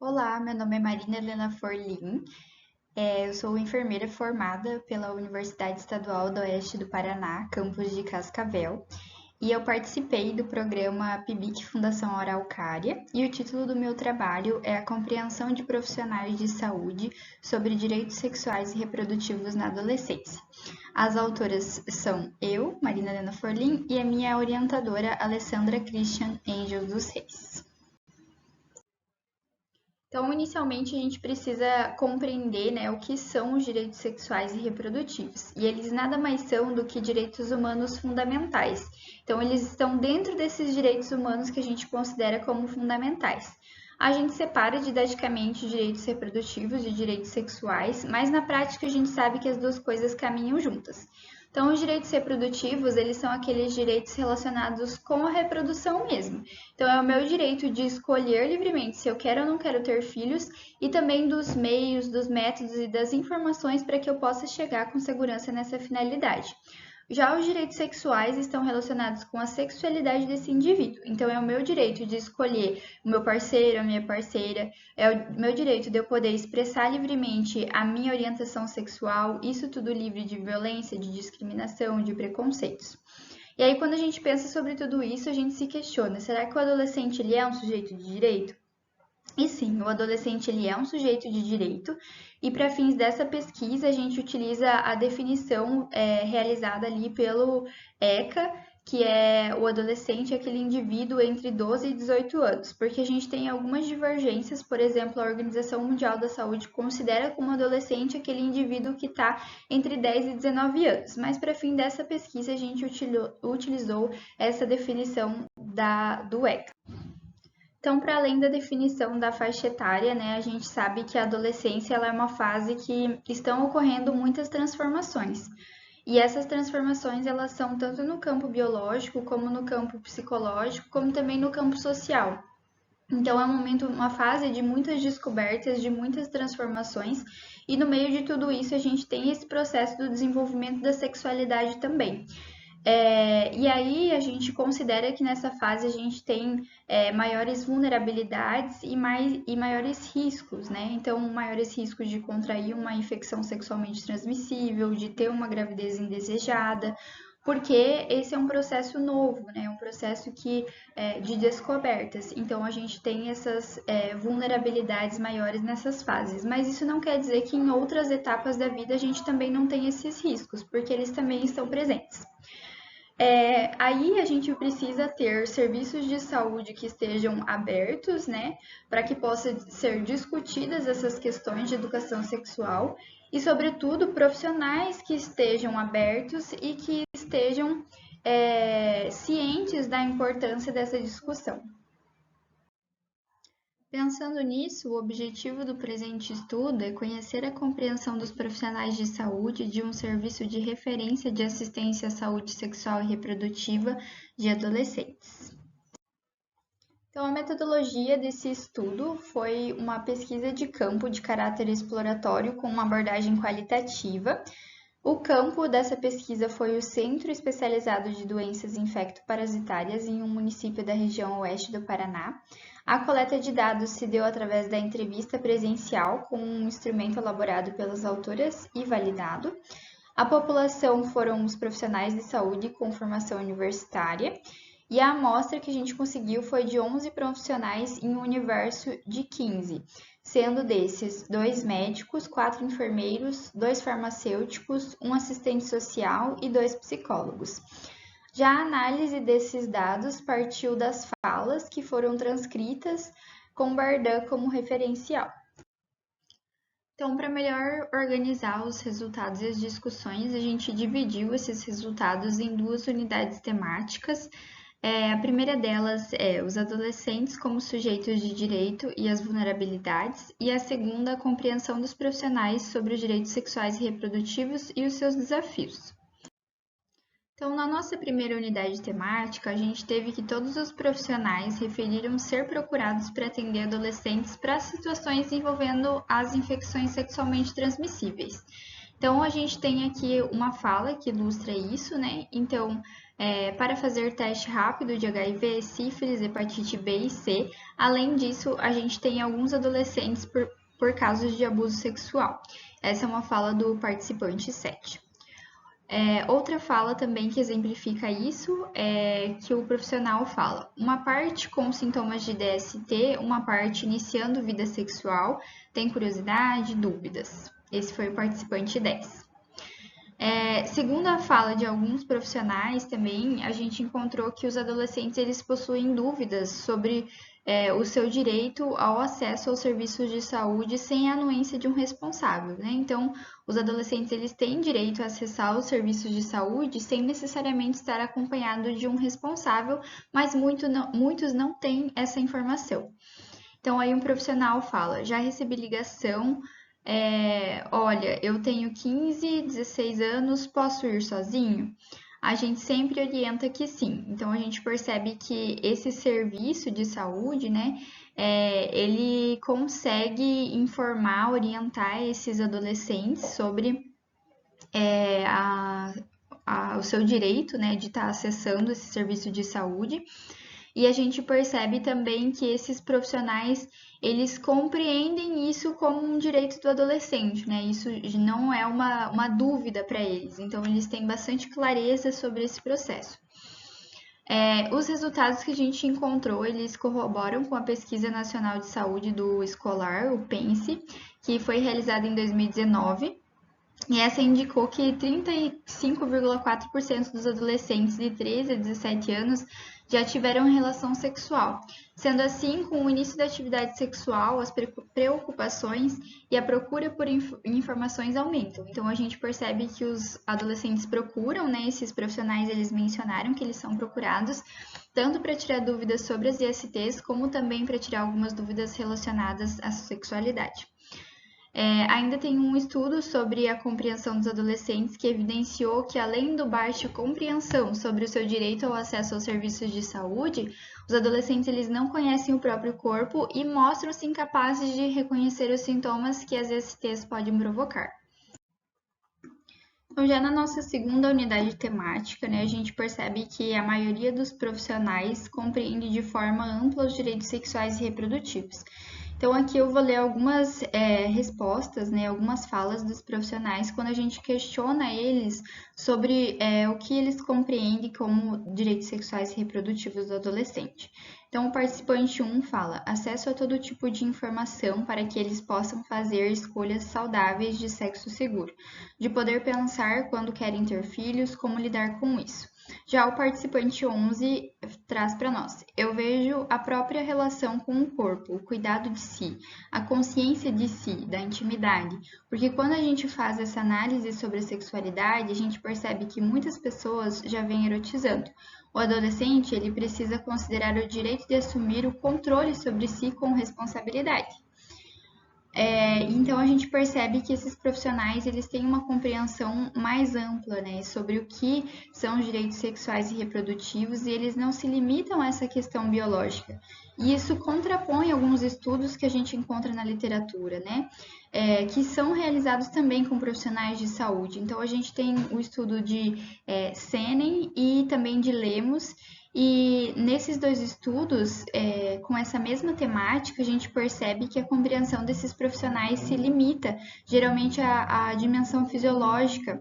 Olá, meu nome é Marina Helena Forlim. Eu sou enfermeira formada pela Universidade Estadual do Oeste do Paraná, campus de Cascavel, e eu participei do programa PIBIC Fundação Araucária, e o título do meu trabalho é A Compreensão de Profissionais de Saúde sobre Direitos Sexuais e Reprodutivos na Adolescência. As autoras são eu, Marina Helena Forlim, e a minha orientadora, Alessandra Christian Angel dos Reis. Então, inicialmente, a gente precisa compreender, né, o que são os direitos sexuais e reprodutivos. E eles nada mais são do que direitos humanos fundamentais. Então, eles estão dentro desses direitos humanos que a gente considera como fundamentais. A gente separa didaticamente direitos reprodutivos de direitos sexuais, mas na prática a gente sabe que as duas coisas caminham juntas. Então, os direitos reprodutivos, eles são aqueles direitos relacionados com a reprodução mesmo. Então, é o meu direito de escolher livremente se eu quero ou não quero ter filhos e também dos meios, dos métodos e das informações para que eu possa chegar com segurança nessa finalidade. Já os direitos sexuais estão relacionados com a sexualidade desse indivíduo. Então, é o meu direito de escolher o meu parceiro, a minha parceira, é o meu direito de eu poder expressar livremente a minha orientação sexual, isso tudo livre de violência, de discriminação, de preconceitos. E aí, quando a gente pensa sobre tudo isso, a gente se questiona: será que o adolescente ele é um sujeito de direito? E sim, o adolescente ele é um sujeito de direito, e para fins dessa pesquisa a gente utiliza a definição realizada ali pelo ECA, que é o adolescente, aquele indivíduo entre 12 e 18 anos, porque a gente tem algumas divergências, por exemplo, a Organização Mundial da Saúde considera como adolescente aquele indivíduo que está entre 10 e 19 anos, mas para fim dessa pesquisa a gente utilizou essa definição do ECA. Então, para além da definição da faixa etária, né, a gente sabe que a adolescência ela é uma fase que estão ocorrendo muitas transformações. E essas transformações elas são tanto no campo biológico, como no campo psicológico, como também no campo social. Então é um momento, uma fase de muitas descobertas, de muitas transformações, e no meio de tudo isso a gente tem esse processo do desenvolvimento da sexualidade também. E aí a gente considera que nessa fase a gente tem maiores vulnerabilidades e maiores riscos, né? Então, maiores riscos de contrair uma infecção sexualmente transmissível, de ter uma gravidez indesejada, porque esse é um processo novo, né? Um processo de descobertas. Então, a gente tem essas vulnerabilidades maiores nessas fases. Mas isso não quer dizer que em outras etapas da vida a gente também não tem esses riscos, porque eles também estão presentes. Aí a gente precisa ter serviços de saúde que estejam abertos, né, para que possam ser discutidas essas questões de educação sexual e, sobretudo, profissionais que estejam abertos e que estejam cientes da importância dessa discussão. Pensando nisso, o objetivo do presente estudo é conhecer a compreensão dos profissionais de saúde de um serviço de referência de assistência à saúde sexual e reprodutiva de adolescentes. Então, a metodologia desse estudo foi uma pesquisa de campo de caráter exploratório com uma abordagem qualitativa. O campo dessa pesquisa foi o Centro Especializado de Doenças Infecto-Parasitárias em um município da região oeste do Paraná. A coleta de dados se deu através da entrevista presencial com um instrumento elaborado pelas autoras e validado. A população foram os profissionais de saúde com formação universitária, e a amostra que a gente conseguiu foi de 11 profissionais em um universo de 15, sendo desses 2 médicos, 4 enfermeiros, 2 farmacêuticos, um assistente social e 2 psicólogos. Já a análise desses dados partiu das falas que foram transcritas com Bardan como referencial. Então, para melhor organizar os resultados e as discussões, a gente dividiu esses resultados em 2 unidades temáticas. A primeira delas é os adolescentes como sujeitos de direito e as vulnerabilidades, e a segunda, a compreensão dos profissionais sobre os direitos sexuais e reprodutivos e os seus desafios. Então, na nossa primeira unidade temática, a gente teve que todos os profissionais referiram ser procurados para atender adolescentes para situações envolvendo as infecções sexualmente transmissíveis. Então, a gente tem aqui uma fala que ilustra isso, né? Então, para fazer teste rápido de HIV, sífilis, hepatite B e C. Além disso, a gente tem alguns adolescentes por casos de abuso sexual. Essa é uma fala do participante 7. Outra fala também que exemplifica isso é que o profissional fala: uma parte com sintomas de DST, uma parte iniciando vida sexual, tem curiosidade, dúvidas. Esse foi o participante 10. Segundo a fala de alguns profissionais também, a gente encontrou que os adolescentes eles possuem dúvidas sobre o seu direito ao acesso aos serviços de saúde sem a anuência de um responsável, né? Então, os adolescentes eles têm direito a acessar os serviços de saúde sem necessariamente estar acompanhado de um responsável, mas muitos não têm essa informação. Então, aí um profissional fala: já recebi ligação. Olha, eu tenho 15, 16 anos, posso ir sozinho? A gente sempre orienta que sim. Então, a gente percebe que esse serviço de saúde, né, ele consegue informar, orientar esses adolescentes sobre o seu direito, né, de estar acessando esse serviço de saúde. E a gente percebe também que esses profissionais, eles compreendem isso como um direito do adolescente, né? Isso não é uma dúvida para eles. Então, eles têm bastante clareza sobre esse processo. Os resultados que a gente encontrou, eles corroboram com a Pesquisa Nacional de Saúde do Escolar, o PENSE, que foi realizada em 2019. E essa indicou que 35,4% dos adolescentes de 13 a 17 anos já tiveram relação sexual. Sendo assim, com o início da atividade sexual, as preocupações e a procura por informações aumentam. Então, a gente percebe que os adolescentes procuram, né? Esses profissionais, eles mencionaram que eles são procurados, tanto para tirar dúvidas sobre as ISTs, como também para tirar algumas dúvidas relacionadas à sexualidade. Ainda tem um estudo sobre a compreensão dos adolescentes que evidenciou que, além do baixa compreensão sobre o seu direito ao acesso aos serviços de saúde, os adolescentes eles não conhecem o próprio corpo e mostram-se incapazes de reconhecer os sintomas que as ISTs podem provocar. Então, já na nossa segunda unidade temática, né, a gente percebe que a maioria dos profissionais compreende de forma ampla os direitos sexuais e reprodutivos. Então, aqui eu vou ler algumas respostas, né, algumas falas dos profissionais quando a gente questiona eles sobre o que eles compreendem como direitos sexuais e reprodutivos do adolescente. Então, o participante 1 fala: acesso a todo tipo de informação para que eles possam fazer escolhas saudáveis de sexo seguro, de poder pensar quando querem ter filhos, como lidar com isso. Já o participante 11 traz para nós: eu vejo a própria relação com o corpo, o cuidado de si, a consciência de si, da intimidade, porque quando a gente faz essa análise sobre a sexualidade, a gente percebe que muitas pessoas já vêm erotizando. O adolescente, ele precisa considerar o direito de assumir o controle sobre si com responsabilidade. Então a gente percebe que esses profissionais eles têm uma compreensão mais ampla, né, sobre o que são os direitos sexuais e reprodutivos e eles não se limitam a essa questão biológica. E isso contrapõe alguns estudos que a gente encontra na literatura, né, que são realizados também com profissionais de saúde. Então a gente tem o estudo de Senen e também de Lemos. E nesses dois estudos, com essa mesma temática, a gente percebe que a compreensão desses profissionais se limita geralmente à dimensão fisiológica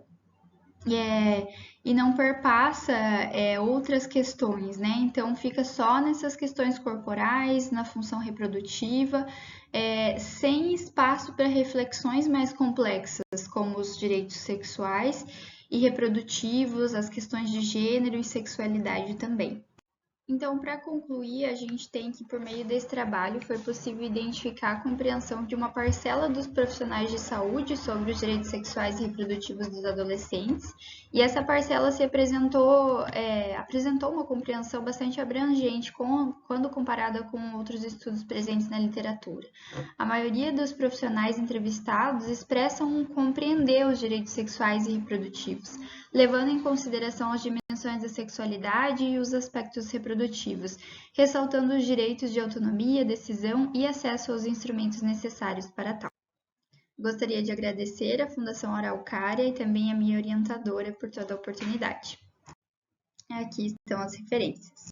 e não perpassa outras questões, né? Então fica só nessas questões corporais, na função reprodutiva, sem espaço para reflexões mais complexas, como os direitos sexuais e reprodutivos, as questões de gênero e sexualidade também. Então, para concluir, a gente tem que, por meio desse trabalho, foi possível identificar a compreensão de uma parcela dos profissionais de saúde sobre os direitos sexuais e reprodutivos dos adolescentes, e essa parcela se apresentou uma compreensão bastante abrangente quando comparada com outros estudos presentes na literatura. A maioria dos profissionais entrevistados expressam compreender os direitos sexuais e reprodutivos, levando em consideração as dimensões da sexualidade e os aspectos reprodutivos, ressaltando os direitos de autonomia, decisão e acesso aos instrumentos necessários para tal. Gostaria de agradecer à Fundação Araucária e também à minha orientadora por toda a oportunidade. Aqui estão as referências.